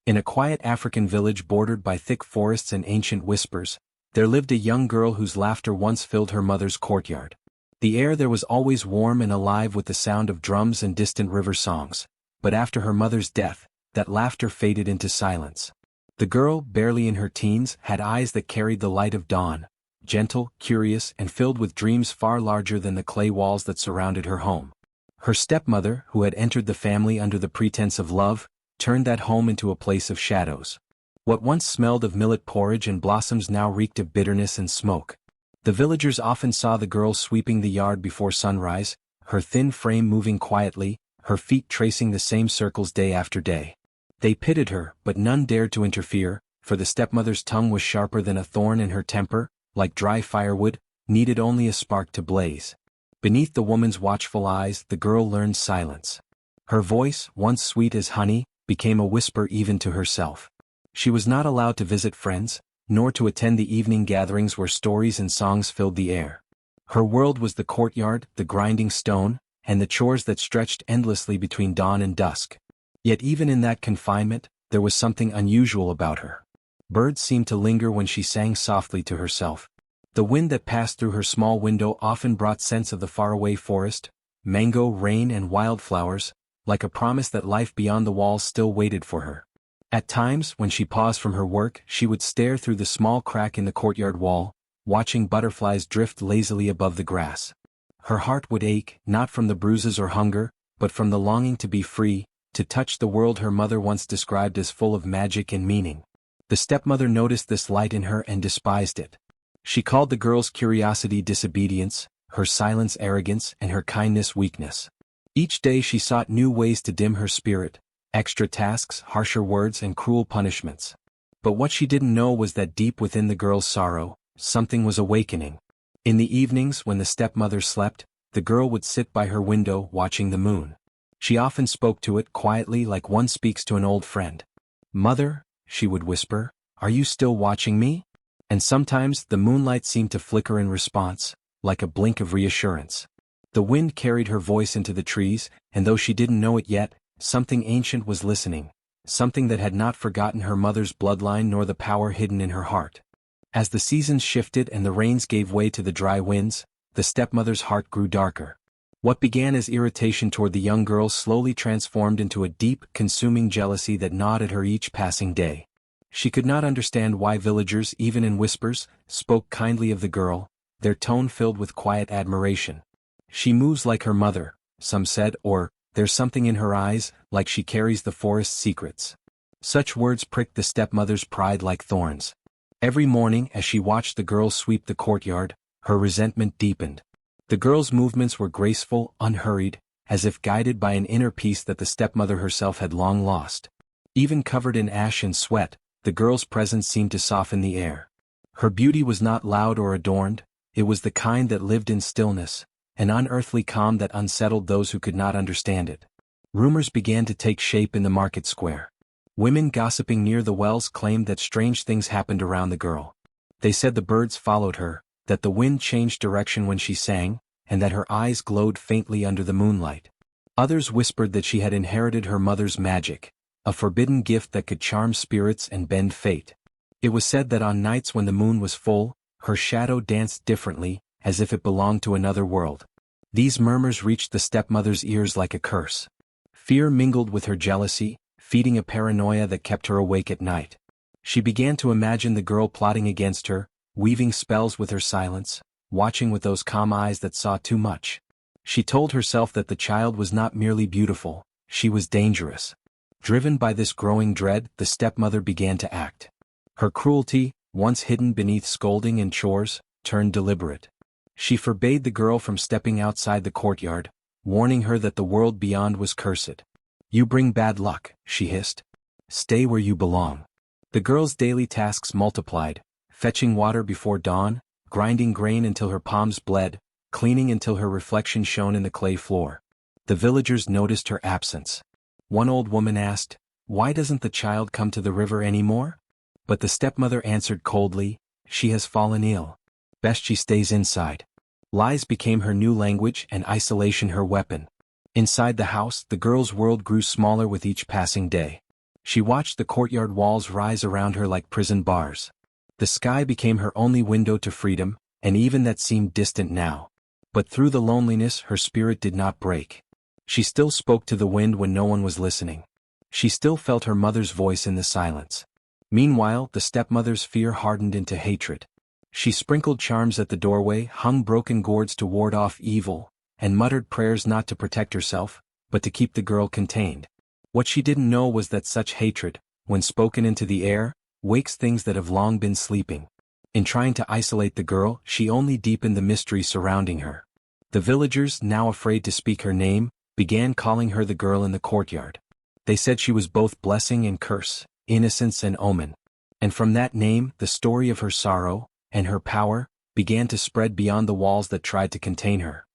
In a quiet African village bordered by thick forests and ancient whispers, there lived a young girl whose laughter once filled her mother's courtyard. The air there was always warm and alive with the sound of drums and distant river songs, but after her mother's death, that laughter faded into silence. The girl, barely in her teens, had eyes that carried the light of dawn, gentle, curious, and filled with dreams far larger than the clay walls that surrounded her home. Her stepmother, who had entered the family under the pretense of love, turned that home into a place of shadows. What once smelled of millet porridge and blossoms now reeked of bitterness and smoke. The villagers often saw the girl sweeping the yard before sunrise, her thin frame moving quietly, her feet tracing the same circles day after day. They pitied her, but none dared to interfere, for the stepmother's tongue was sharper than a thorn and her temper, like dry firewood, needed only a spark to blaze. Beneath the woman's watchful eyes, the girl learned silence. Her voice, once sweet as honey, became a whisper even to herself. She was not allowed to visit friends, nor to attend the evening gatherings where stories and songs filled the air. Her world was the courtyard, the grinding stone, and the chores that stretched endlessly between dawn and dusk. Yet even in that confinement, there was something unusual about her. Birds seemed to linger when she sang softly to herself. The wind that passed through her small window often brought scents of the faraway forest, mango, rain, and wildflowers, like a promise that life beyond the walls still waited for her. At times, when she paused from her work, she would stare through the small crack in the courtyard wall, watching butterflies drift lazily above the grass. Her heart would ache, not from the bruises or hunger, but from the longing to be free, to touch the world her mother once described as full of magic and meaning. The stepmother noticed this light in her and despised it. She called the girl's curiosity disobedience, her silence arrogance, and her kindness weakness. Each day she sought new ways to dim her spirit, extra tasks, harsher words, and cruel punishments. But what she didn't know was that deep within the girl's sorrow, something was awakening. In the evenings when the stepmother slept, the girl would sit by her window watching the moon. She often spoke to it quietly like one speaks to an old friend. "Mother," she would whisper, "are you still watching me?" And sometimes the moonlight seemed to flicker in response, like a blink of reassurance. The wind carried her voice into the trees, and though she didn't know it yet, something ancient was listening, something that had not forgotten her mother's bloodline nor the power hidden in her heart. As the seasons shifted and the rains gave way to the dry winds, the stepmother's heart grew darker. What began as irritation toward the young girl slowly transformed into a deep, consuming jealousy that gnawed at her each passing day. She could not understand why villagers, even in whispers, spoke kindly of the girl, their tone filled with quiet admiration. "She moves like her mother," some said, or, "there's something in her eyes, like she carries the forest's secrets." Such words pricked the stepmother's pride like thorns. Every morning, as she watched the girl sweep the courtyard, her resentment deepened. The girl's movements were graceful, unhurried, as if guided by an inner peace that the stepmother herself had long lost. Even covered in ash and sweat, the girl's presence seemed to soften the air. Her beauty was not loud or adorned, it was the kind that lived in stillness, an unearthly calm that unsettled those who could not understand it. Rumors began to take shape in the market square. Women gossiping near the wells claimed that strange things happened around the girl. They said the birds followed her, that the wind changed direction when she sang, and that her eyes glowed faintly under the moonlight. Others whispered that she had inherited her mother's magic, a forbidden gift that could charm spirits and bend fate. It was said that on nights when the moon was full, her shadow danced differently, as if it belonged to another world. These murmurs reached the stepmother's ears like a curse. Fear mingled with her jealousy, feeding a paranoia that kept her awake at night. She began to imagine the girl plotting against her, weaving spells with her silence, watching with those calm eyes that saw too much. She told herself that the child was not merely beautiful, she was dangerous. Driven by this growing dread, the stepmother began to act. Her cruelty, once hidden beneath scolding and chores, turned deliberate. She forbade the girl from stepping outside the courtyard, warning her that the world beyond was cursed. "You bring bad luck," she hissed. "Stay where you belong." The girl's daily tasks multiplied, fetching water before dawn, grinding grain until her palms bled, cleaning until her reflection shone in the clay floor. The villagers noticed her absence. One old woman asked, "Why doesn't the child come to the river anymore?" But the stepmother answered coldly, "She has fallen ill. Best she stays inside." Lies became her new language and isolation her weapon. Inside the house, the girl's world grew smaller with each passing day. She watched the courtyard walls rise around her like prison bars. The sky became her only window to freedom, and even that seemed distant now. But through the loneliness her spirit did not break. She still spoke to the wind when no one was listening. She still felt her mother's voice in the silence. Meanwhile, the stepmother's fear hardened into hatred. She sprinkled charms at the doorway, hung broken gourds to ward off evil, and muttered prayers not to protect herself, but to keep the girl contained. What she didn't know was that such hatred, when spoken into the air, wakes things that have long been sleeping. In trying to isolate the girl, she only deepened the mystery surrounding her. The villagers, now afraid to speak her name, began calling her the girl in the courtyard. They said she was both blessing and curse, innocence and omen. And from that name, the story of her sorrow, and her power, began to spread beyond the walls that tried to contain her.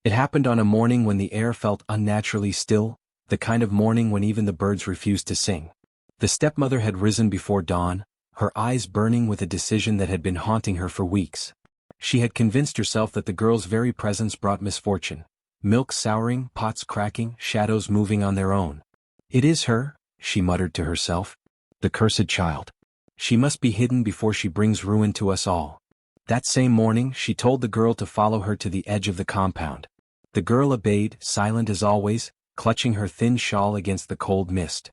It happened on a morning when the air felt unnaturally still, the kind of morning when even the birds refused to sing. The stepmother had risen before dawn, her eyes burning with a decision that had been haunting her for weeks. She had convinced herself that the girl's very presence brought misfortune. Milk souring, pots cracking, shadows moving on their own. "It is her," she muttered to herself. "The cursed child. She must be hidden before she brings ruin to us all." That same morning she told the girl to follow her to the edge of the compound. The girl obeyed, silent as always, clutching her thin shawl against the cold mist.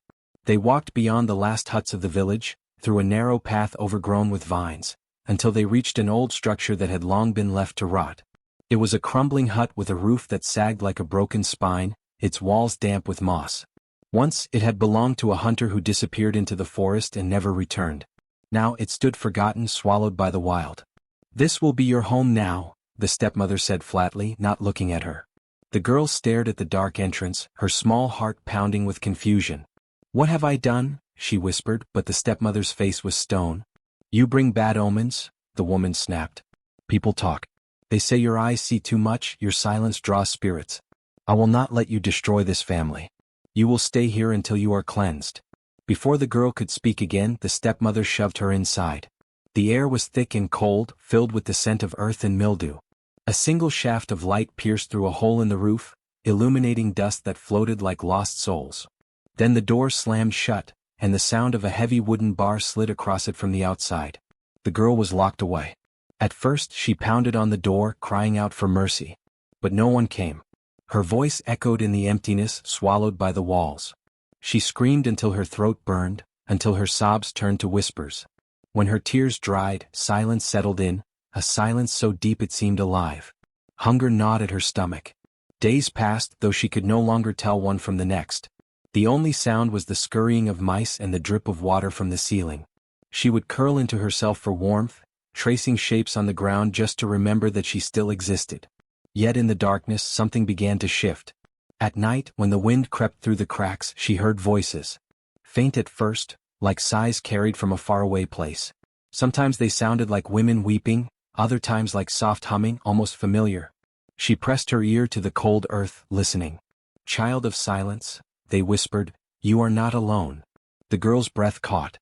They walked beyond the last huts of the village, through a narrow path overgrown with vines, until they reached an old structure that had long been left to rot. It was a crumbling hut with a roof that sagged like a broken spine, its walls damp with moss. Once it had belonged to a hunter who disappeared into the forest and never returned. Now it stood forgotten, swallowed by the wild. "This will be your home now," the stepmother said flatly, not looking at her. The girl stared at the dark entrance, her small heart pounding with confusion. "What have I done?" she whispered, but the stepmother's face was stone. "You bring bad omens," the woman snapped. "People talk. They say your eyes see too much, your silence draws spirits. I will not let you destroy this family. You will stay here until you are cleansed." Before the girl could speak again, the stepmother shoved her inside. The air was thick and cold, filled with the scent of earth and mildew. A single shaft of light pierced through a hole in the roof, illuminating dust that floated like lost souls. Then the door slammed shut, and the sound of a heavy wooden bar slid across it from the outside. The girl was locked away. At first she pounded on the door, crying out for mercy. But no one came. Her voice echoed in the emptiness, swallowed by the walls. She screamed until her throat burned, until her sobs turned to whispers. When her tears dried, silence settled in, a silence so deep it seemed alive. Hunger gnawed at her stomach. Days passed, though she could no longer tell one from the next. The only sound was the scurrying of mice and the drip of water from the ceiling. She would curl into herself for warmth, tracing shapes on the ground just to remember that she still existed. Yet in the darkness something began to shift. At night, when the wind crept through the cracks, she heard voices. Faint at first, like sighs carried from a faraway place. Sometimes they sounded like women weeping, other times like soft humming, almost familiar. She pressed her ear to the cold earth, listening. "Child of silence," they whispered, "you are not alone." The girl's breath caught.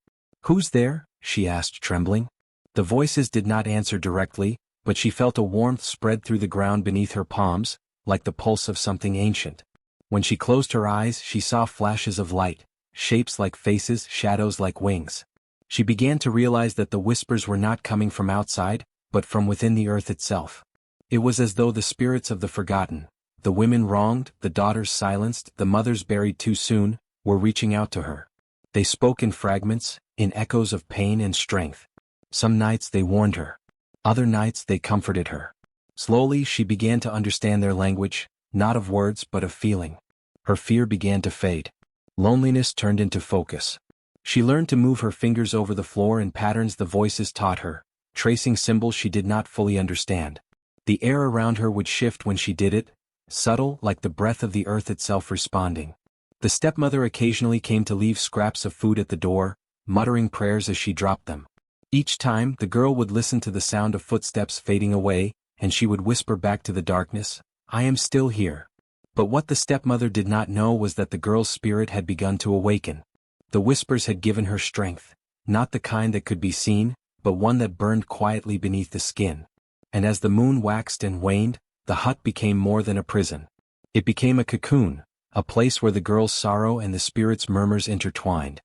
"Who's there?" she asked, trembling. The voices did not answer directly, but she felt a warmth spread through the ground beneath her palms, like the pulse of something ancient. When she closed her eyes, she saw flashes of light, shapes like faces, shadows like wings. She began to realize that the whispers were not coming from outside, but from within the earth itself. It was as though the spirits of the forgotten, the women wronged, the daughters silenced, the mothers buried too soon, were reaching out to her. They spoke in fragments, in echoes of pain and strength. Some nights they warned her. Other nights they comforted her. Slowly she began to understand their language, not of words but of feeling. Her fear began to fade. Loneliness turned into focus. She learned to move her fingers over the floor in patterns the voices taught her, tracing symbols she did not fully understand. The air around her would shift when she did it, subtle like the breath of the earth itself responding. The stepmother occasionally came to leave scraps of food at the door, muttering prayers as she dropped them. Each time, the girl would listen to the sound of footsteps fading away, and she would whisper back to the darkness, "I am still here." But what the stepmother did not know was that the girl's spirit had begun to awaken. The whispers had given her strength, not the kind that could be seen, but one that burned quietly beneath the skin. And as the moon waxed and waned, the hut became more than a prison. It became a cocoon, a place where the girl's sorrow and the spirit's murmurs intertwined.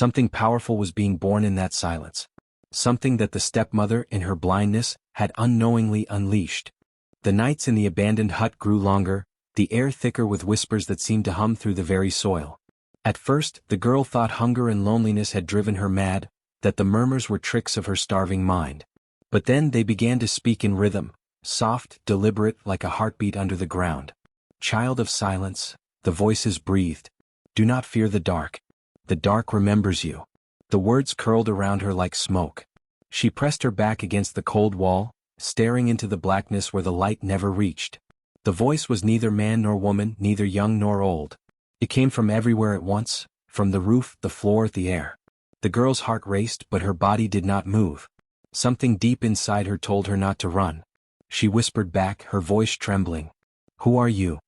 Something powerful was being born in that silence. Something that the stepmother, in her blindness, had unknowingly unleashed. The nights in the abandoned hut grew longer, the air thicker with whispers that seemed to hum through the very soil. At first, the girl thought hunger and loneliness had driven her mad, that the murmurs were tricks of her starving mind. But then they began to speak in rhythm, soft, deliberate, like a heartbeat under the ground. Child of silence, the voices breathed. Do not fear the dark. The dark remembers you. The words curled around her like smoke. She pressed her back against the cold wall, staring into the blackness where the light never reached. The voice was neither man nor woman, neither young nor old. It came from everywhere at once, from the roof, the floor, the air. The girl's heart raced, but her body did not move. Something deep inside her told her not to run. She whispered back, her voice trembling. Who are you?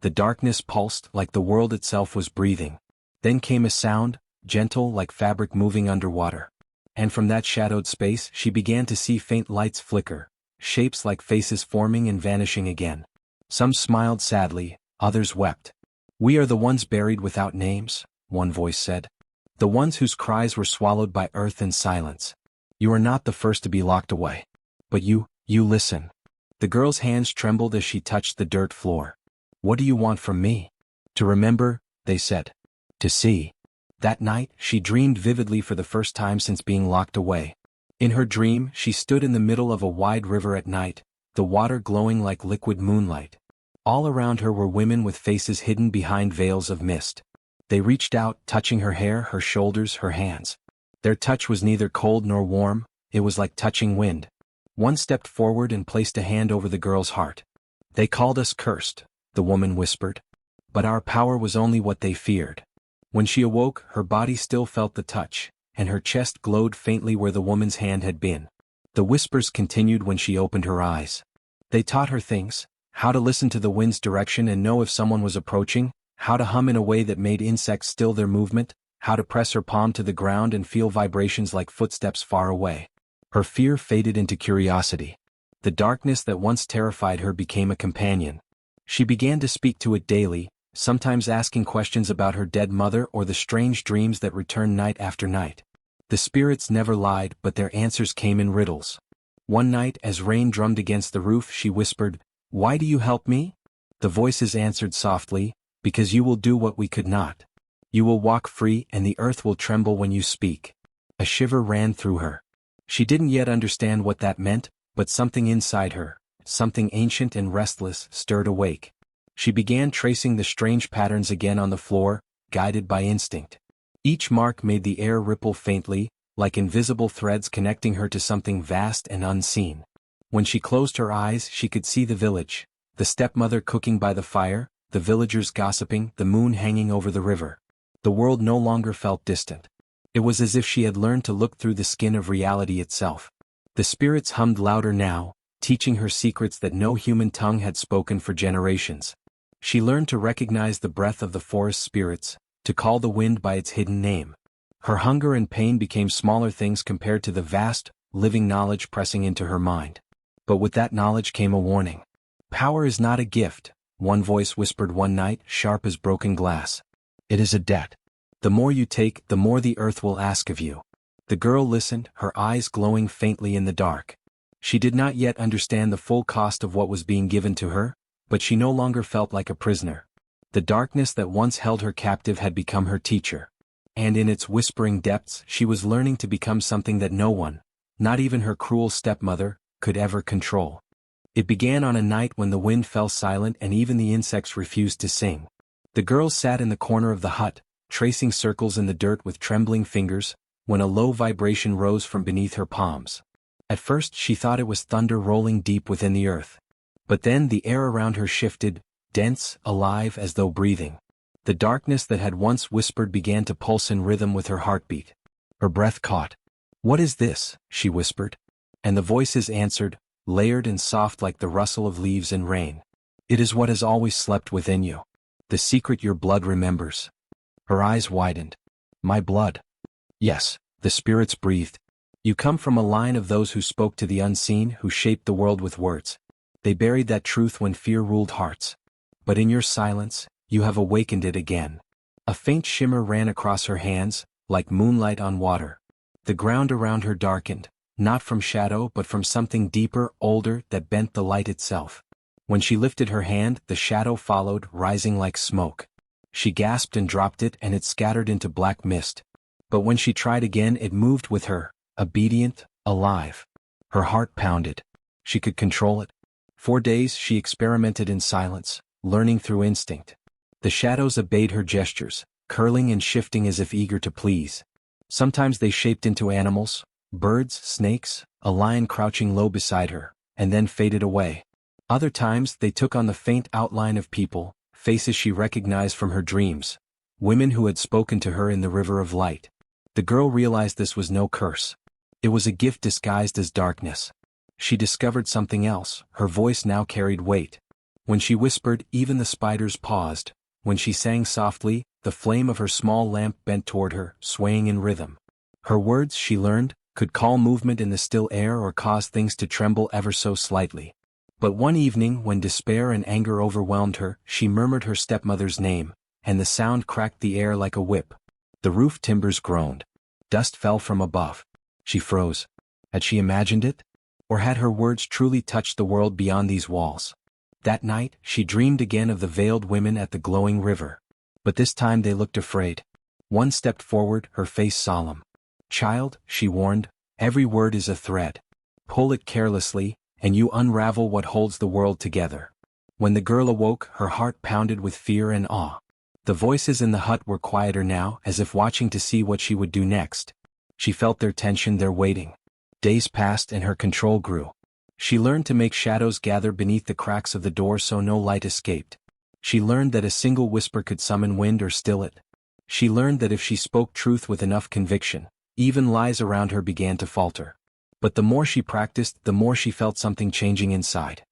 The darkness pulsed like the world itself was breathing. Then came a sound, gentle like fabric moving underwater. And from that shadowed space she began to see faint lights flicker, shapes like faces forming and vanishing again. Some smiled sadly, others wept. We are the ones buried without names, one voice said. The ones whose cries were swallowed by earth and silence. You are not the first to be locked away. But you listen. The girl's hands trembled as she touched the dirt floor. What do you want from me? To remember, they said. To see. That night, she dreamed vividly for the first time since being locked away. In her dream, she stood in the middle of a wide river at night, the water glowing like liquid moonlight. All around her were women with faces hidden behind veils of mist. They reached out, touching her hair, her shoulders, her hands. Their touch was neither cold nor warm, it was like touching wind. One stepped forward and placed a hand over the girl's heart. They called us cursed, the woman whispered. But our power was only what they feared. When she awoke, her body still felt the touch, and her chest glowed faintly where the woman's hand had been. The whispers continued when she opened her eyes. They taught her things, how to listen to the wind's direction and know if someone was approaching, how to hum in a way that made insects still their movement, how to press her palm to the ground and feel vibrations like footsteps far away. Her fear faded into curiosity. The darkness that once terrified her became a companion. She began to speak to it daily, sometimes asking questions about her dead mother or the strange dreams that returned night after night. The spirits never lied, but their answers came in riddles. One night, as rain drummed against the roof, she whispered, "Why do you help me?" The voices answered softly, "Because you will do what we could not. You will walk free and the earth will tremble when you speak." A shiver ran through her. She didn't yet understand what that meant, but something inside her, something ancient and restless, stirred awake. She began tracing the strange patterns again on the floor, guided by instinct. Each mark made the air ripple faintly, like invisible threads connecting her to something vast and unseen. When she closed her eyes, she could see the village, the stepmother cooking by the fire, the villagers gossiping, the moon hanging over the river. The world no longer felt distant. It was as if she had learned to look through the skin of reality itself. The spirits hummed louder now, teaching her secrets that no human tongue had spoken for generations. She learned to recognize the breath of the forest spirits, to call the wind by its hidden name. Her hunger and pain became smaller things compared to the vast, living knowledge pressing into her mind. But with that knowledge came a warning. Power is not a gift, one voice whispered one night, sharp as broken glass. It is a debt. The more you take, the more the earth will ask of you. The girl listened, her eyes glowing faintly in the dark. She did not yet understand the full cost of what was being given to her, but she no longer felt like a prisoner. The darkness that once held her captive had become her teacher. And in its whispering depths she was learning to become something that no one, not even her cruel stepmother, could ever control. It began on a night when the wind fell silent and even the insects refused to sing. The girl sat in the corner of the hut, tracing circles in the dirt with trembling fingers, when a low vibration rose from beneath her palms. At first she thought it was thunder rolling deep within the earth. But then the air around her shifted, dense, alive as though breathing. The darkness that had once whispered began to pulse in rhythm with her heartbeat. Her breath caught. "What is this?" she whispered. And the voices answered, layered and soft like the rustle of leaves in rain. "It is what has always slept within you. The secret your blood remembers." Her eyes widened. "My blood?" "Yes," the spirits breathed. "You come from a line of those who spoke to the unseen, who shaped the world with words. They buried that truth when fear ruled hearts. But in your silence, you have awakened it again." A faint shimmer ran across her hands, like moonlight on water. The ground around her darkened, not from shadow but from something deeper, older, that bent the light itself. When she lifted her hand, the shadow followed, rising like smoke. She gasped and dropped it, and it scattered into black mist. But when she tried again, it moved with her, obedient, alive. Her heart pounded. She could control it. For days she experimented in silence, learning through instinct. The shadows obeyed her gestures, curling and shifting as if eager to please. Sometimes they shaped into animals, birds, snakes, a lion crouching low beside her, and then faded away. Other times they took on the faint outline of people, faces she recognized from her dreams, women who had spoken to her in the river of light. The girl realized this was no curse. It was a gift disguised as darkness. She discovered something else. Her voice now carried weight. When she whispered, even the spiders paused. When she sang softly, the flame of her small lamp bent toward her, swaying in rhythm. Her words, she learned, could call movement in the still air or cause things to tremble ever so slightly. But one evening, when despair and anger overwhelmed her, she murmured her stepmother's name, and the sound cracked the air like a whip. The roof timbers groaned. Dust fell from above. She froze. Had she imagined it? Or had her words truly touched the world beyond these walls? That night, she dreamed again of the veiled women at the glowing river. But this time they looked afraid. One stepped forward, her face solemn. "Child," she warned, "every word is a thread. Pull it carelessly, and you unravel what holds the world together." When the girl awoke, her heart pounded with fear and awe. The voices in the hut were quieter now, as if watching to see what she would do next. She felt their tension, their waiting. Days passed and her control grew. She learned to make shadows gather beneath the cracks of the door so no light escaped. She learned that a single whisper could summon wind or still it. She learned that if she spoke truth with enough conviction, even lies around her began to falter. But the more she practiced, the more she felt something changing inside.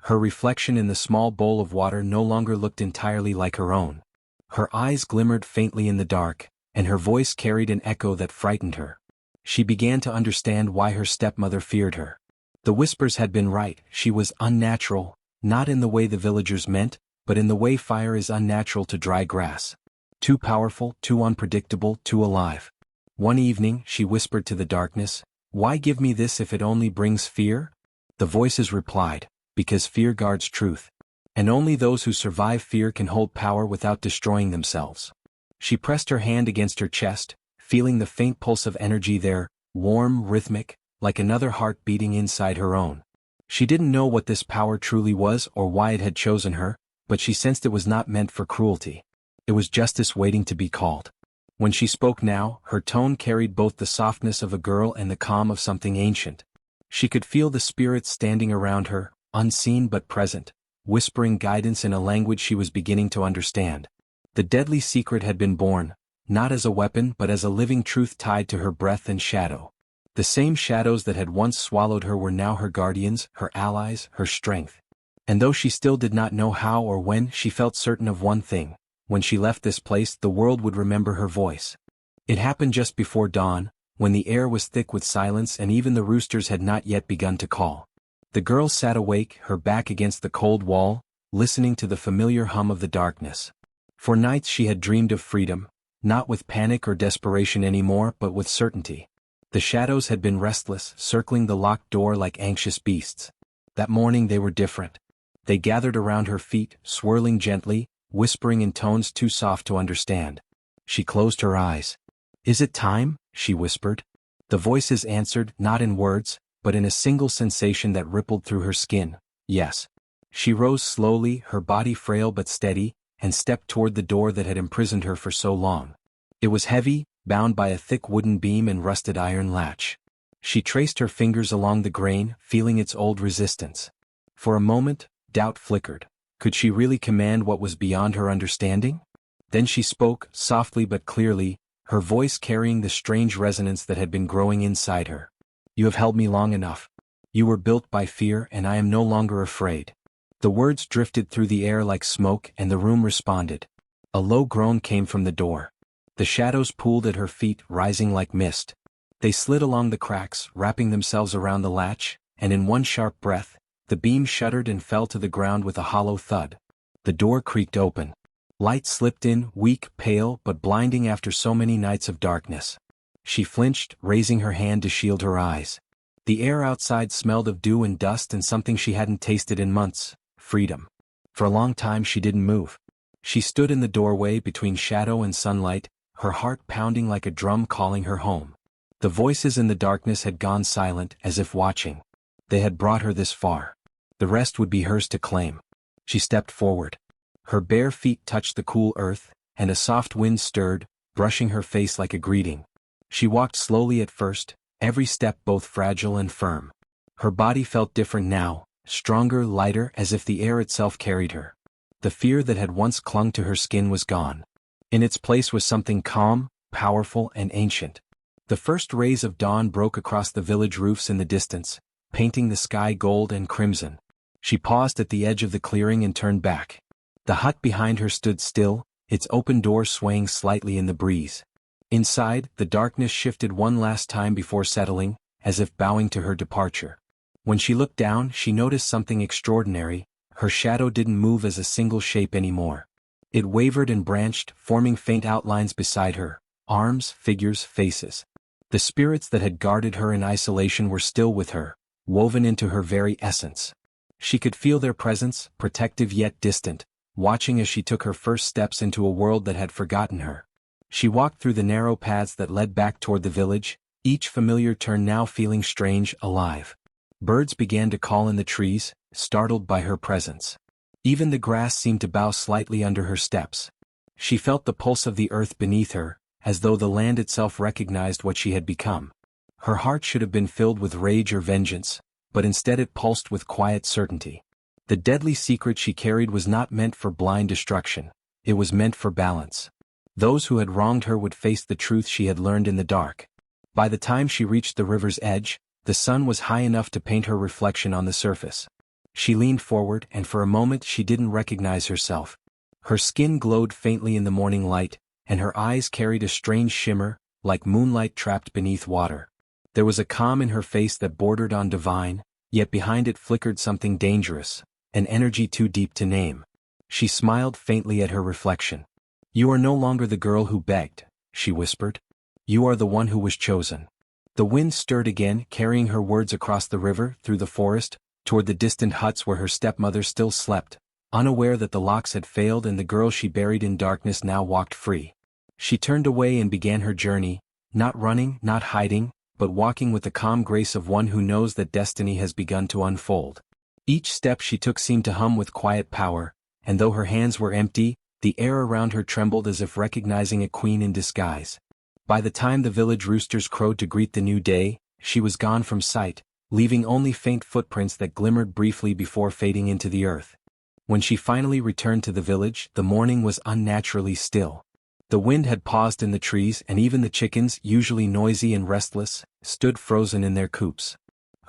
Her reflection in the small bowl of water no longer looked entirely like her own. Her eyes glimmered faintly in the dark, and her voice carried an echo that frightened her. She began to understand why her stepmother feared her. The whispers had been right. She was unnatural, not in the way the villagers meant, but in the way fire is unnatural to dry grass. Too powerful, too unpredictable, too alive. One evening, she whispered to the darkness, "Why give me this if it only brings fear?" The voices replied, "Because fear guards truth. And only those who survive fear can hold power without destroying themselves." She pressed her hand against her chest, feeling the faint pulse of energy there, warm, rhythmic, like another heart beating inside her own. She didn't know what this power truly was or why it had chosen her, but she sensed it was not meant for cruelty. It was justice waiting to be called. When she spoke now, her tone carried both the softness of a girl and the calm of something ancient. She could feel the spirits standing around her, unseen but present, whispering guidance in a language she was beginning to understand. The deadly secret had been born, not as a weapon but as a living truth tied to her breath and shadow. The same shadows that had once swallowed her were now her guardians, her allies, her strength. And though she still did not know how or when, she felt certain of one thing: when she left this place, the world would remember her voice. It happened just before dawn, when the air was thick with silence and even the roosters had not yet begun to call. The girl sat awake, her back against the cold wall, listening to the familiar hum of the darkness. For nights she had dreamed of freedom, not with panic or desperation anymore but with certainty. The shadows had been restless, circling the locked door like anxious beasts. That morning they were different. They gathered around her feet, swirling gently, whispering in tones too soft to understand. She closed her eyes. "Is it time?" she whispered. The voices answered, not in words, but in a single sensation that rippled through her skin. Yes. She rose slowly, her body frail but steady, and stepped toward the door that had imprisoned her for so long. It was heavy, bound by a thick wooden beam and rusted iron latch. She traced her fingers along the grain, feeling its old resistance. For a moment, doubt flickered. Could she really command what was beyond her understanding? Then she spoke, softly but clearly, her voice carrying the strange resonance that had been growing inside her. "You have held me long enough. You were built by fear and I am no longer afraid." The words drifted through the air like smoke and the room responded. A low groan came from the door. The shadows pooled at her feet, rising like mist. They slid along the cracks, wrapping themselves around the latch, and in one sharp breath, the beam shuddered and fell to the ground with a hollow thud. The door creaked open. Light slipped in, weak, pale, but blinding after so many nights of darkness. She flinched, raising her hand to shield her eyes. The air outside smelled of dew and dust and something she hadn't tasted in months: freedom. For a long time she didn't move. She stood in the doorway between shadow and sunlight, her heart pounding like a drum calling her home. The voices in the darkness had gone silent, as if watching. They had brought her this far. The rest would be hers to claim. She stepped forward. Her bare feet touched the cool earth, and a soft wind stirred, brushing her face like a greeting. She walked slowly at first, every step both fragile and firm. Her body felt different now, stronger, lighter, as if the air itself carried her. The fear that had once clung to her skin was gone. In its place was something calm, powerful, and ancient. The first rays of dawn broke across the village roofs in the distance, painting the sky gold and crimson. She paused at the edge of the clearing and turned back. The hut behind her stood still, its open door swaying slightly in the breeze. Inside, the darkness shifted one last time before settling, as if bowing to her departure. When she looked down, she noticed something extraordinary. Her shadow didn't move as a single shape anymore. It wavered and branched, forming faint outlines beside her: arms, figures, faces. The spirits that had guarded her in isolation were still with her, woven into her very essence. She could feel their presence, protective yet distant, watching as she took her first steps into a world that had forgotten her. She walked through the narrow paths that led back toward the village, each familiar turn now feeling strange, alive. Birds began to call in the trees, startled by her presence. Even the grass seemed to bow slightly under her steps. She felt the pulse of the earth beneath her, as though the land itself recognized what she had become. Her heart should have been filled with rage or vengeance, but instead it pulsed with quiet certainty. The deadly secret she carried was not meant for blind destruction, it was meant for balance. Those who had wronged her would face the truth she had learned in the dark. By the time she reached the river's edge, the sun was high enough to paint her reflection on the surface. She leaned forward, and for a moment she didn't recognize herself. Her skin glowed faintly in the morning light, and her eyes carried a strange shimmer, like moonlight trapped beneath water. There was a calm in her face that bordered on divine, yet behind it flickered something dangerous, an energy too deep to name. She smiled faintly at her reflection. "You are no longer the girl who begged," she whispered. "You are the one who was chosen." The wind stirred again, carrying her words across the river, through the forest, toward the distant huts where her stepmother still slept, unaware that the locks had failed and the girl she buried in darkness now walked free. She turned away and began her journey, not running, not hiding, but walking with the calm grace of one who knows that destiny has begun to unfold. Each step she took seemed to hum with quiet power, and though her hands were empty, the air around her trembled as if recognizing a queen in disguise. By the time the village roosters crowed to greet the new day, she was gone from sight, leaving only faint footprints that glimmered briefly before fading into the earth. When she finally returned to the village, the morning was unnaturally still. The wind had paused in the trees, and even the chickens, usually noisy and restless, stood frozen in their coops.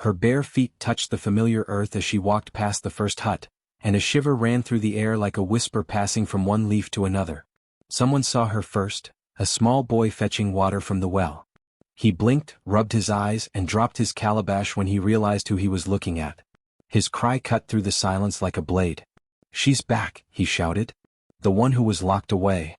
Her bare feet touched the familiar earth as she walked past the first hut, and a shiver ran through the air like a whisper passing from one leaf to another. Someone saw her first, a small boy fetching water from the well. He blinked, rubbed his eyes, and dropped his calabash when he realized who he was looking at. His cry cut through the silence like a blade. "She's back," he shouted. "The one who was locked away."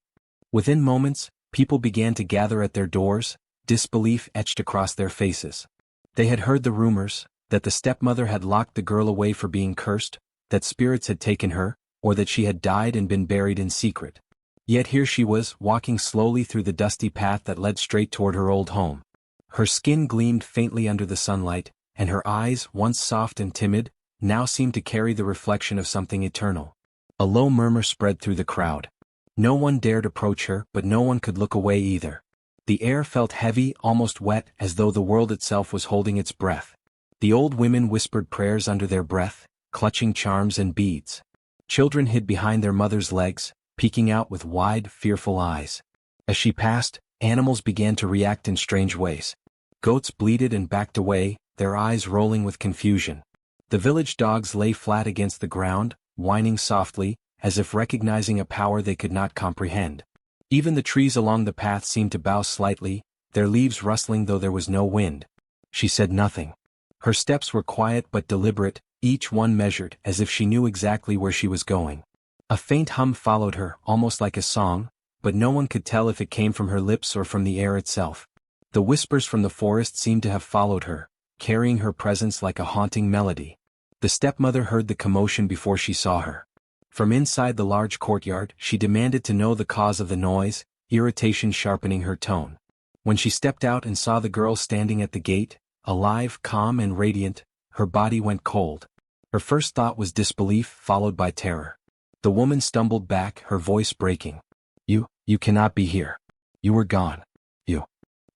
Within moments, people began to gather at their doors, disbelief etched across their faces. They had heard the rumors, that the stepmother had locked the girl away for being cursed, that spirits had taken her, or that she had died and been buried in secret. Yet here she was, walking slowly through the dusty path that led straight toward her old home. Her skin gleamed faintly under the sunlight, and her eyes, once soft and timid, now seemed to carry the reflection of something eternal. A low murmur spread through the crowd. No one dared approach her, but no one could look away either. The air felt heavy, almost wet, as though the world itself was holding its breath. The old women whispered prayers under their breath, clutching charms and beads. Children hid behind their mothers' legs, peeking out with wide, fearful eyes. As she passed, animals began to react in strange ways. Goats bleated and backed away, their eyes rolling with confusion. The village dogs lay flat against the ground, whining softly, as if recognizing a power they could not comprehend. Even the trees along the path seemed to bow slightly, their leaves rustling though there was no wind. She said nothing. Her steps were quiet but deliberate, each one measured, as if she knew exactly where she was going. A faint hum followed her, almost like a song, but no one could tell if it came from her lips or from the air itself. The whispers from the forest seemed to have followed her, carrying her presence like a haunting melody. The stepmother heard the commotion before she saw her. From inside the large courtyard, she demanded to know the cause of the noise, irritation sharpening her tone. When she stepped out and saw the girl standing at the gate, alive, calm and radiant, her body went cold. Her first thought was disbelief, followed by terror. The woman stumbled back, her voice breaking. You cannot be here. You were gone. You.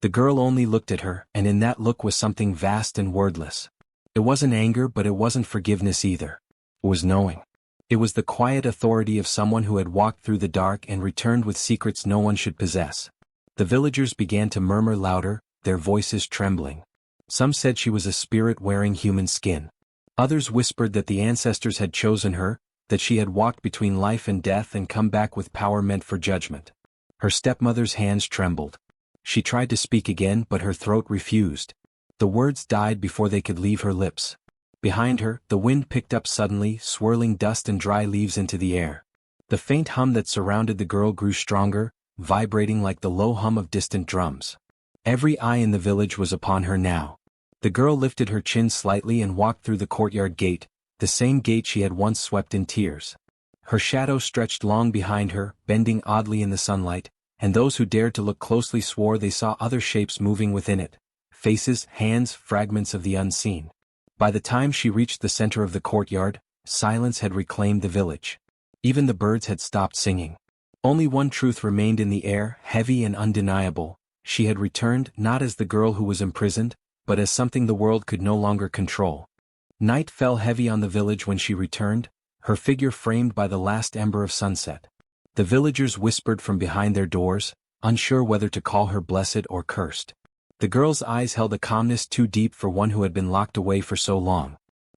The girl only looked at her, and in that look was something vast and wordless. It wasn't anger, but it wasn't forgiveness either. It was knowing. It was the quiet authority of someone who had walked through the dark and returned with secrets no one should possess. The villagers began to murmur louder, their voices trembling. Some said she was a spirit wearing human skin. Others whispered that the ancestors had chosen her, that she had walked between life and death and come back with power meant for judgment. Her stepmother's hands trembled. She tried to speak again, but her throat refused. The words died before they could leave her lips. Behind her, the wind picked up suddenly, swirling dust and dry leaves into the air. The faint hum that surrounded the girl grew stronger, vibrating like the low hum of distant drums. Every eye in the village was upon her now. The girl lifted her chin slightly and walked through the courtyard gate, the same gate she had once swept in tears. Her shadow stretched long behind her, bending oddly in the sunlight, and those who dared to look closely swore they saw other shapes moving within it. Faces, hands, fragments of the unseen. By the time she reached the center of the courtyard, silence had reclaimed the village. Even the birds had stopped singing. Only one truth remained in the air, heavy and undeniable. She had returned, not as the girl who was imprisoned, but as something the world could no longer control. Night fell heavy on the village when she returned, her figure framed by the last ember of sunset. The villagers whispered from behind their doors, unsure whether to call her blessed or cursed. The girl's eyes held a calmness too deep for one who had been locked away for so long.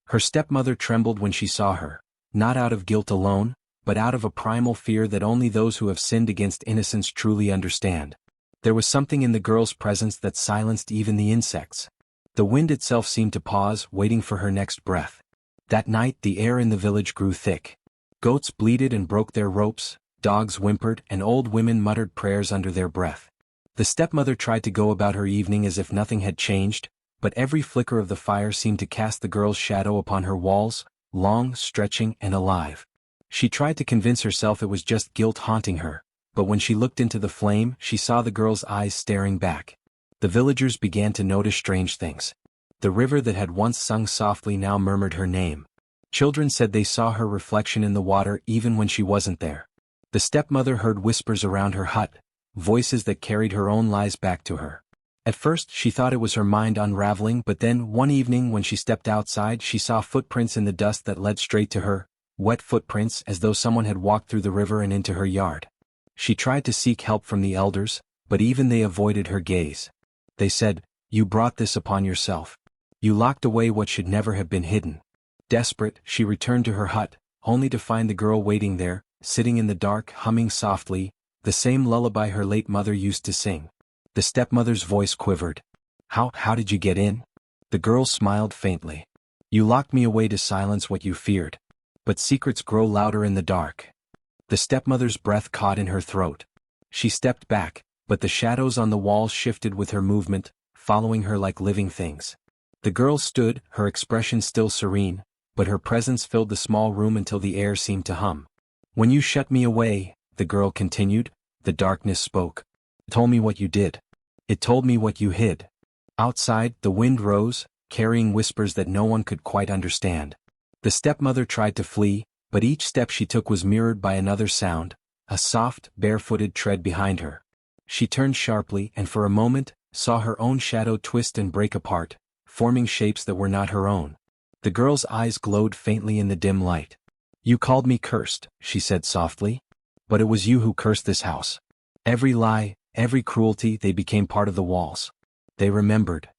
Her stepmother trembled when she saw her, not out of guilt alone, but out of a primal fear that only those who have sinned against innocence truly understand. There was something in the girl's presence that silenced even the insects. The wind itself seemed to pause, waiting for her next breath. That night the air in the village grew thick. Goats bleated and broke their ropes, dogs whimpered, and old women muttered prayers under their breath. The stepmother tried to go about her evening as if nothing had changed, but every flicker of the fire seemed to cast the girl's shadow upon her walls, long, stretching, and alive. She tried to convince herself it was just guilt haunting her, but when she looked into the flame, she saw the girl's eyes staring back. The villagers began to notice strange things. The river that had once sung softly now murmured her name. Children said they saw her reflection in the water even when she wasn't there. The stepmother heard whispers around her hut, voices that carried her own lies back to her. At first she thought it was her mind unraveling, but then one evening when she stepped outside she saw footprints in the dust that led straight to her, wet footprints as though someone had walked through the river and into her yard. She tried to seek help from the elders, but even they avoided her gaze. They said, "You brought this upon yourself. You locked away what should never have been hidden." Desperate, she returned to her hut, only to find the girl waiting there, sitting in the dark, humming softly, the same lullaby her late mother used to sing. The stepmother's voice quivered. How did you get in?" The girl smiled faintly. "You locked me away to silence what you feared. But secrets grow louder in the dark." The stepmother's breath caught in her throat. She stepped back, but the shadows on the walls shifted with her movement, following her like living things. The girl stood, her expression still serene, but her presence filled the small room until the air seemed to hum. "When you shut me away," the girl continued, the darkness spoke. "It told me what you did. It told me what you hid." Outside, the wind rose, carrying whispers that no one could quite understand. The stepmother tried to flee, but each step she took was mirrored by another sound, a soft, barefooted tread behind her. She turned sharply and for a moment, saw her own shadow twist and break apart, forming shapes that were not her own. The girl's eyes glowed faintly in the dim light. "You called me cursed," she said softly. "But it was you who cursed this house. Every lie, every cruelty, they became part of the walls. They remembered."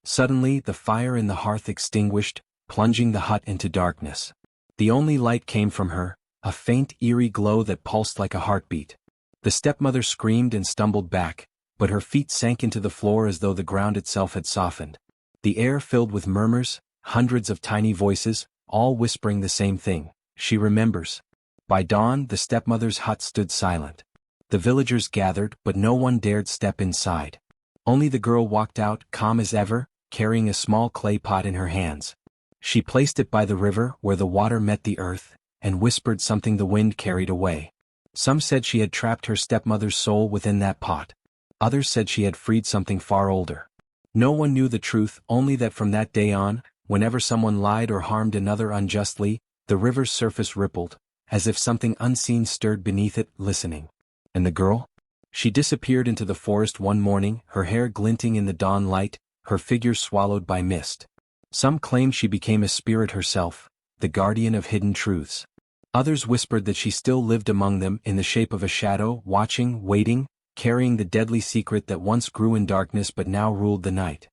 Suddenly, the fire in the hearth extinguished, plunging the hut into darkness. The only light came from her, a faint, eerie glow that pulsed like a heartbeat. The stepmother screamed and stumbled back, but her feet sank into the floor as though the ground itself had softened. The air filled with murmurs, hundreds of tiny voices, all whispering the same thing. "She remembers. By dawn, the stepmother's hut stood silent. The villagers gathered, but no one dared step inside. Only the girl walked out, calm as ever, carrying a small clay pot in her hands. She placed it by the river where the water met the earth, and whispered something the wind carried away. Some said she had trapped her stepmother's soul within that pot. Others said she had freed something far older. No one knew the truth, only that from that day on, whenever someone lied or harmed another unjustly, the river's surface rippled, as if something unseen stirred beneath it, listening. And the girl? She disappeared into the forest one morning, her hair glinting in the dawn light, her figure swallowed by mist. Some claimed she became a spirit herself, the guardian of hidden truths. Others whispered that she still lived among them in the shape of a shadow, watching, waiting, carrying the deadly secret that once grew in darkness but now ruled the night.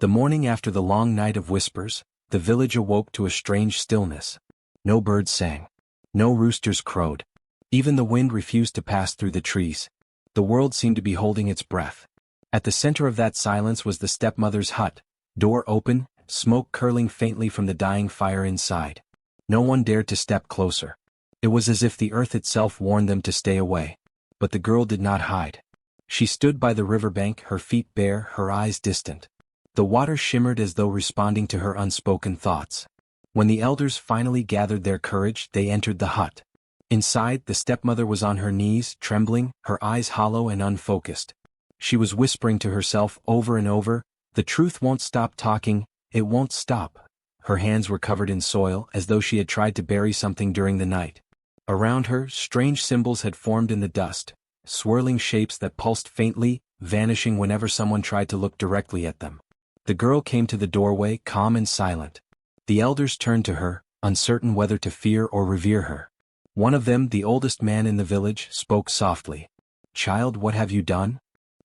The morning after the long night of whispers, the village awoke to a strange stillness. No birds sang. No roosters crowed. Even the wind refused to pass through the trees. The world seemed to be holding its breath. At the center of that silence was the stepmother's hut, door open, smoke curling faintly from the dying fire inside. No one dared to step closer. It was as if the earth itself warned them to stay away. But the girl did not hide. She stood by the riverbank, her feet bare, her eyes distant. The water shimmered as though responding to her unspoken thoughts. When the elders finally gathered their courage, they entered the hut. Inside, the stepmother was on her knees, trembling, her eyes hollow and unfocused. She was whispering to herself over and over, "The truth won't stop talking, it won't stop." Her hands were covered in soil, as though she had tried to bury something during the night. Around her, strange symbols had formed in the dust, swirling shapes that pulsed faintly, vanishing whenever someone tried to look directly at them. The girl came to the doorway, calm and silent. The elders turned to her, uncertain whether to fear or revere her. One of them, the oldest man in the village, spoke softly. "Child, what have you done?"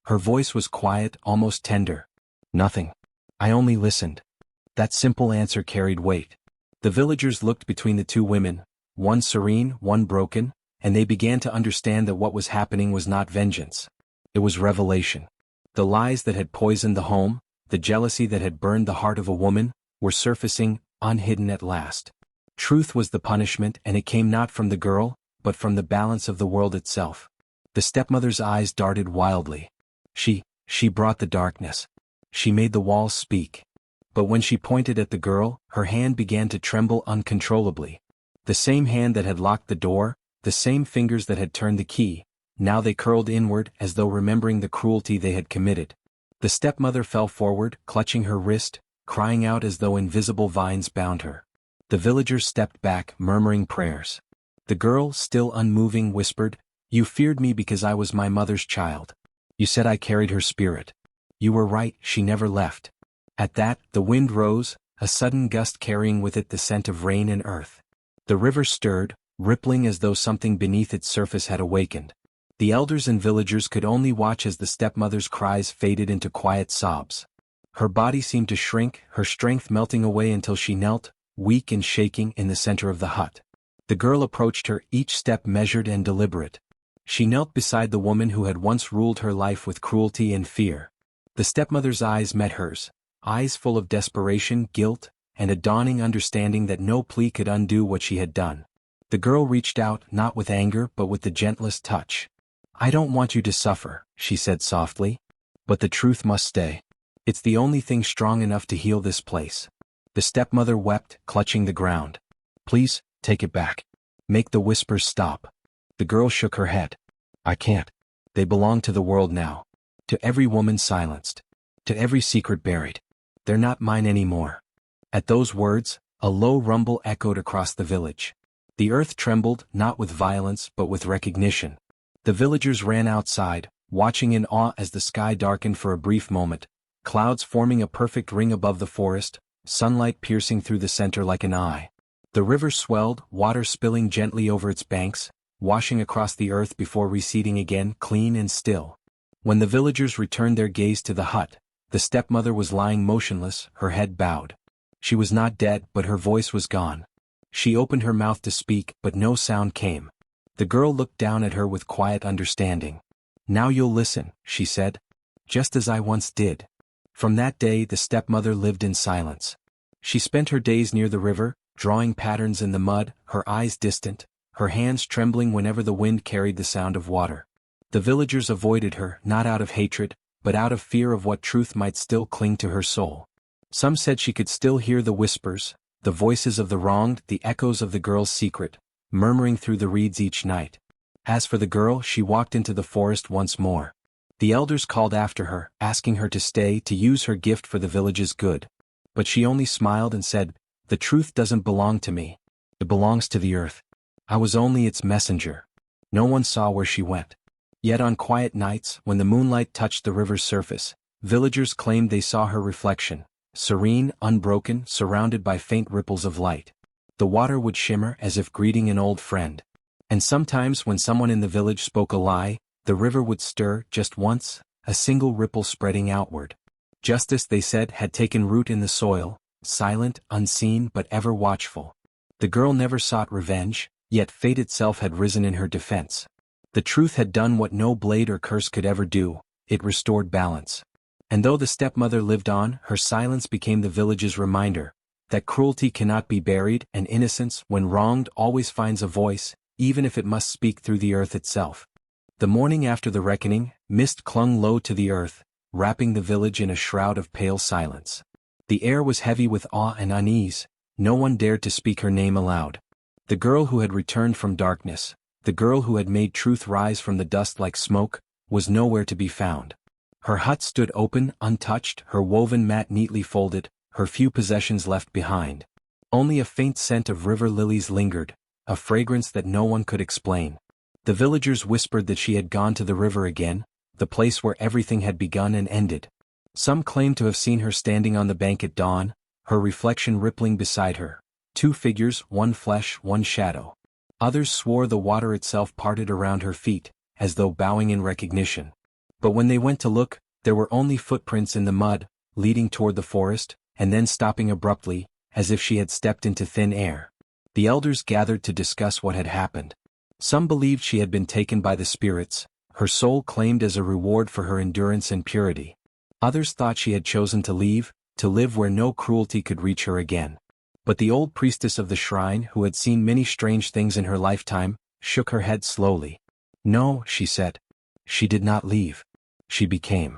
Her voice was quiet, almost tender. "Nothing. I only listened." That simple answer carried weight. The villagers looked between the two women, one serene, one broken, and they began to understand that what was happening was not vengeance. It was revelation. The lies that had poisoned the home, the jealousy that had burned the heart of a woman, were surfacing, unhidden at last. Truth was the punishment, and it came not from the girl, but from the balance of the world itself. The stepmother's eyes darted wildly. She brought the darkness. She made the walls speak. But when she pointed at the girl, her hand began to tremble uncontrollably. The same hand that had locked the door, the same fingers that had turned the key, now they curled inward as though remembering the cruelty they had committed. The stepmother fell forward, clutching her wrist, crying out as though invisible vines bound her. The villagers stepped back, murmuring prayers. The girl, still unmoving, whispered, "You feared me because I was my mother's child. You said I carried her spirit. You were right, she never left." At that, the wind rose, a sudden gust carrying with it the scent of rain and earth. The river stirred, rippling as though something beneath its surface had awakened. The elders and villagers could only watch as the stepmother's cries faded into quiet sobs. Her body seemed to shrink, her strength melting away until she knelt, weak and shaking, in the center of the hut. The girl approached her, each step measured and deliberate. She knelt beside the woman who had once ruled her life with cruelty and fear. The stepmother's eyes met hers, eyes full of desperation, guilt, and a dawning understanding that no plea could undo what she had done. The girl reached out, not with anger but with the gentlest touch. "I don't want you to suffer," she said softly. "But the truth must stay. It's the only thing strong enough to heal this place." The stepmother wept, clutching the ground. "Please, take it back. Make the whispers stop." The girl shook her head. "I can't. They belong to the world now. To every woman silenced. To every secret buried. They're not mine anymore." At those words, a low rumble echoed across the village. The earth trembled, not with violence but with recognition. The villagers ran outside, watching in awe as the sky darkened for a brief moment, clouds forming a perfect ring above the forest, sunlight piercing through the center like an eye. The river swelled, water spilling gently over its banks, washing across the earth before receding again, clean and still. When the villagers returned their gaze to the hut, the stepmother was lying motionless, her head bowed. She was not dead, but her voice was gone. She opened her mouth to speak, but no sound came. The girl looked down at her with quiet understanding. "Now you'll listen," she said. "Just as I once did." From that day the stepmother lived in silence. She spent her days near the river, drawing patterns in the mud, her eyes distant, her hands trembling whenever the wind carried the sound of water. The villagers avoided her, not out of hatred, but out of fear of what truth might still cling to her soul. Some said she could still hear the whispers, the voices of the wronged, the echoes of the girl's secret, murmuring through the reeds each night. As for the girl, she walked into the forest once more. The elders called after her, asking her to stay, to use her gift for the village's good. But she only smiled and said, "The truth doesn't belong to me. It belongs to the earth. I was only its messenger." No one saw where she went. Yet on quiet nights, when the moonlight touched the river's surface, villagers claimed they saw her reflection, serene, unbroken, surrounded by faint ripples of light. The water would shimmer as if greeting an old friend. And sometimes when someone in the village spoke a lie, the river would stir just once, a single ripple spreading outward. Justice, they said, had taken root in the soil, silent, unseen, but ever watchful. The girl never sought revenge, yet fate itself had risen in her defense. The truth had done what no blade or curse could ever do, it restored balance. And though the stepmother lived on, her silence became the village's reminder that cruelty cannot be buried, and innocence, when wronged, always finds a voice, even if it must speak through the earth itself. The morning after the reckoning, mist clung low to the earth, wrapping the village in a shroud of pale silence. The air was heavy with awe and unease, no one dared to speak her name aloud. The girl who had returned from darkness, the girl who had made truth rise from the dust like smoke, was nowhere to be found. Her hut stood open, untouched, her woven mat neatly folded, her few possessions left behind. Only a faint scent of river lilies lingered, a fragrance that no one could explain. The villagers whispered that she had gone to the river again, the place where everything had begun and ended. Some claimed to have seen her standing on the bank at dawn, her reflection rippling beside her. Two figures, one flesh, one shadow. Others swore the water itself parted around her feet, as though bowing in recognition. But when they went to look, there were only footprints in the mud, leading toward the forest, and then stopping abruptly, as if she had stepped into thin air. The elders gathered to discuss what had happened. Some believed she had been taken by the spirits, her soul claimed as a reward for her endurance and purity. Others thought she had chosen to leave, to live where no cruelty could reach her again. But the old priestess of the shrine, who had seen many strange things in her lifetime, shook her head slowly. "No," she said. "She did not leave. She became."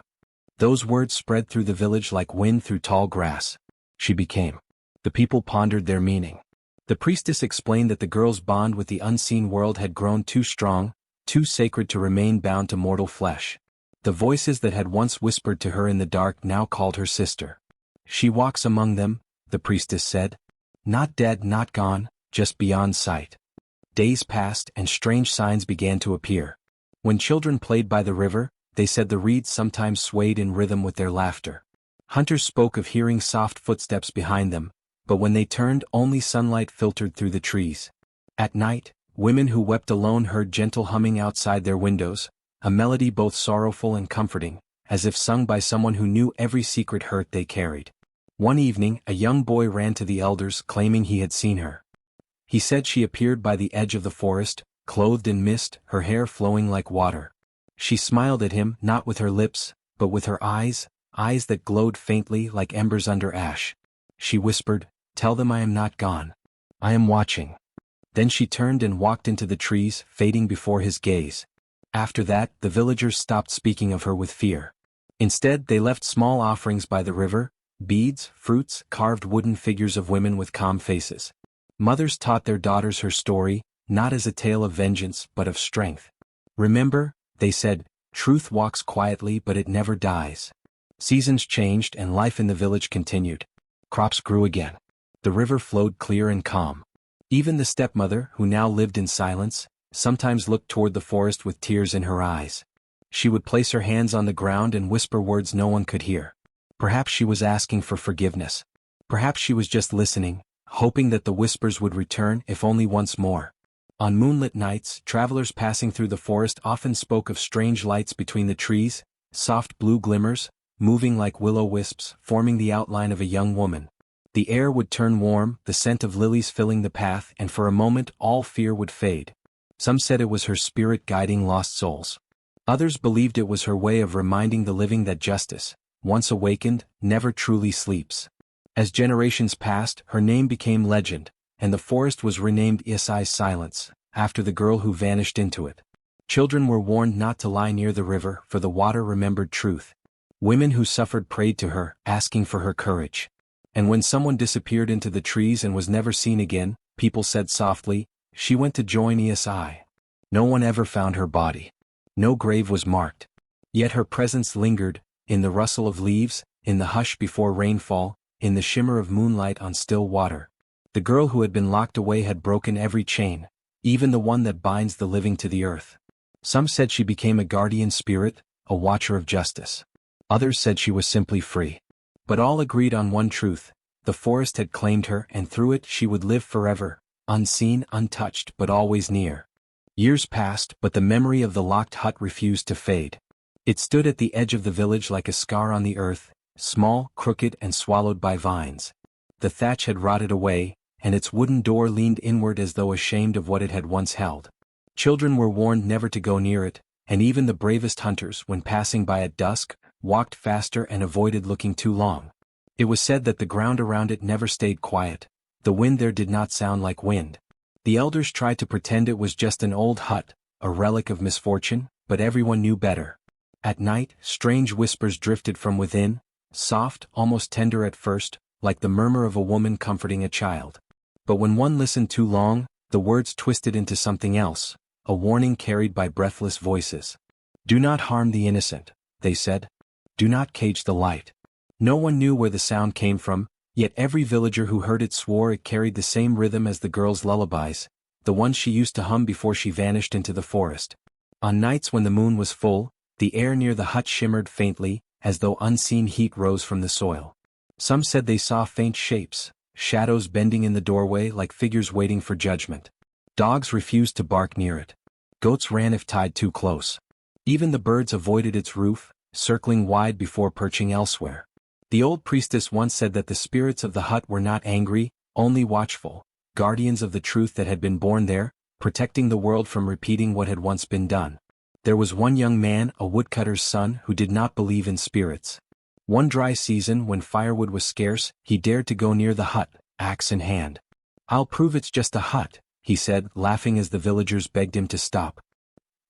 Those words spread through the village like wind through tall grass. She became. The people pondered their meaning. The priestess explained that the girl's bond with the unseen world had grown too strong, too sacred to remain bound to mortal flesh. The voices that had once whispered to her in the dark now called her sister. "She walks among them," the priestess said. "Not dead, not gone, just beyond sight." Days passed and strange signs began to appear. When children played by the river, they said the reeds sometimes swayed in rhythm with their laughter. Hunters spoke of hearing soft footsteps behind them, but when they turned, only sunlight filtered through the trees. At night, women who wept alone heard gentle humming outside their windows, a melody both sorrowful and comforting, as if sung by someone who knew every secret hurt they carried. One evening, a young boy ran to the elders claiming he had seen her. He said she appeared by the edge of the forest, clothed in mist, her hair flowing like water. She smiled at him, not with her lips, but with her eyes, eyes that glowed faintly like embers under ash. She whispered, "Tell them I am not gone. I am watching." Then she turned and walked into the trees, fading before his gaze. After that, the villagers stopped speaking of her with fear. Instead, they left small offerings by the river, beads, fruits, carved wooden figures of women with calm faces. Mothers taught their daughters her story, not as a tale of vengeance but of strength. "Remember," they said, "truth walks quietly but it never dies." Seasons changed and life in the village continued. Crops grew again. The river flowed clear and calm. Even the stepmother, who now lived in silence, sometimes looked toward the forest with tears in her eyes. She would place her hands on the ground and whisper words no one could hear. Perhaps she was asking for forgiveness. Perhaps she was just listening, hoping that the whispers would return, if only once more. On moonlit nights, travelers passing through the forest often spoke of strange lights between the trees, soft blue glimmers, moving like willow wisps, forming the outline of a young woman. The air would turn warm, the scent of lilies filling the path, and for a moment all fear would fade. Some said it was her spirit guiding lost souls. Others believed it was her way of reminding the living that justice, once awakened, never truly sleeps. As generations passed, her name became legend, and the forest was renamed Isai's Silence, after the girl who vanished into it. Children were warned not to lie near the river, for the water remembered truth. Women who suffered prayed to her, asking for her courage. And when someone disappeared into the trees and was never seen again, people said softly, "She went to join ESI." No one ever found her body. No grave was marked. Yet her presence lingered, in the rustle of leaves, in the hush before rainfall, in the shimmer of moonlight on still water. The girl who had been locked away had broken every chain, even the one that binds the living to the earth. Some said she became a guardian spirit, a watcher of justice. Others said she was simply free. But all agreed on one truth: the forest had claimed her, and through it she would live forever, unseen, untouched, but always near. Years passed, but the memory of the locked hut refused to fade. It stood at the edge of the village like a scar on the earth, small, crooked, and swallowed by vines. The thatch had rotted away, and its wooden door leaned inward as though ashamed of what it had once held. Children were warned never to go near it, and even the bravest hunters, when passing by at dusk, walked faster and avoided looking too long. It was said that the ground around it never stayed quiet. The wind there did not sound like wind. The elders tried to pretend it was just an old hut, a relic of misfortune, but everyone knew better. At night, strange whispers drifted from within, soft, almost tender at first, like the murmur of a woman comforting a child. But when one listened too long, the words twisted into something else, a warning carried by breathless voices. "Do not harm the innocent," they said. "Do not cage the light." No one knew where the sound came from, yet every villager who heard it swore it carried the same rhythm as the girl's lullabies, the ones she used to hum before she vanished into the forest. On nights when the moon was full, the air near the hut shimmered faintly, as though unseen heat rose from the soil. Some said they saw faint shapes, shadows bending in the doorway like figures waiting for judgment. Dogs refused to bark near it. Goats ran if tied too close. Even the birds avoided its roof, circling wide before perching elsewhere. The old priestess once said that the spirits of the hut were not angry, only watchful, guardians of the truth that had been born there, protecting the world from repeating what had once been done. There was one young man, a woodcutter's son, who did not believe in spirits. One dry season, when firewood was scarce, he dared to go near the hut, axe in hand. "I'll prove it's just a hut," he said, laughing as the villagers begged him to stop.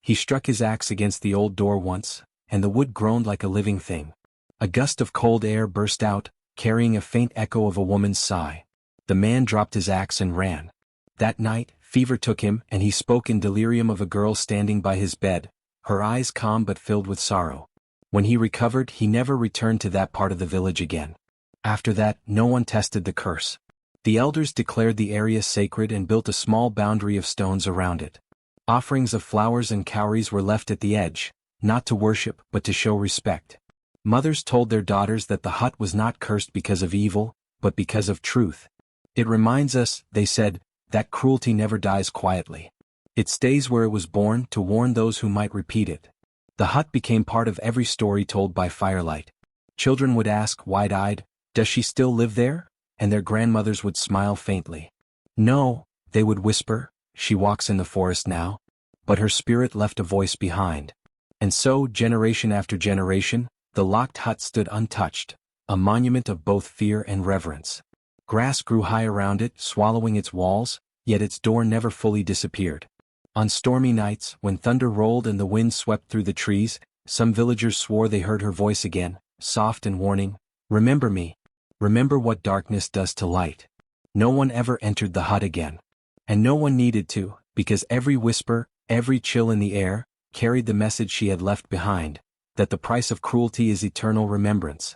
He struck his axe against the old door once, and the wood groaned like a living thing. A gust of cold air burst out, carrying a faint echo of a woman's sigh. The man dropped his axe and ran. That night, fever took him, and he spoke in delirium of a girl standing by his bed, her eyes calm but filled with sorrow. When he recovered, he never returned to that part of the village again. After that, no one tested the curse. The elders declared the area sacred and built a small boundary of stones around it. Offerings of flowers and cowries were left at the edge, not to worship but to show respect. Mothers told their daughters that the hut was not cursed because of evil, but because of truth. "It reminds us," they said, "that cruelty never dies quietly. It stays where it was born to warn those who might repeat it." The hut became part of every story told by firelight. Children would ask, wide-eyed, "Does she still live there?" And their grandmothers would smile faintly. "No," they would whisper, "she walks in the forest now." But her spirit left a voice behind. And so, generation after generation, the locked hut stood untouched, a monument of both fear and reverence. Grass grew high around it, swallowing its walls, yet its door never fully disappeared. On stormy nights, when thunder rolled and the wind swept through the trees, some villagers swore they heard her voice again, soft and warning, "Remember me. Remember what darkness does to light." No one ever entered the hut again. And no one needed to, because every whisper, every chill in the air, carried the message she had left behind, that the price of cruelty is eternal remembrance.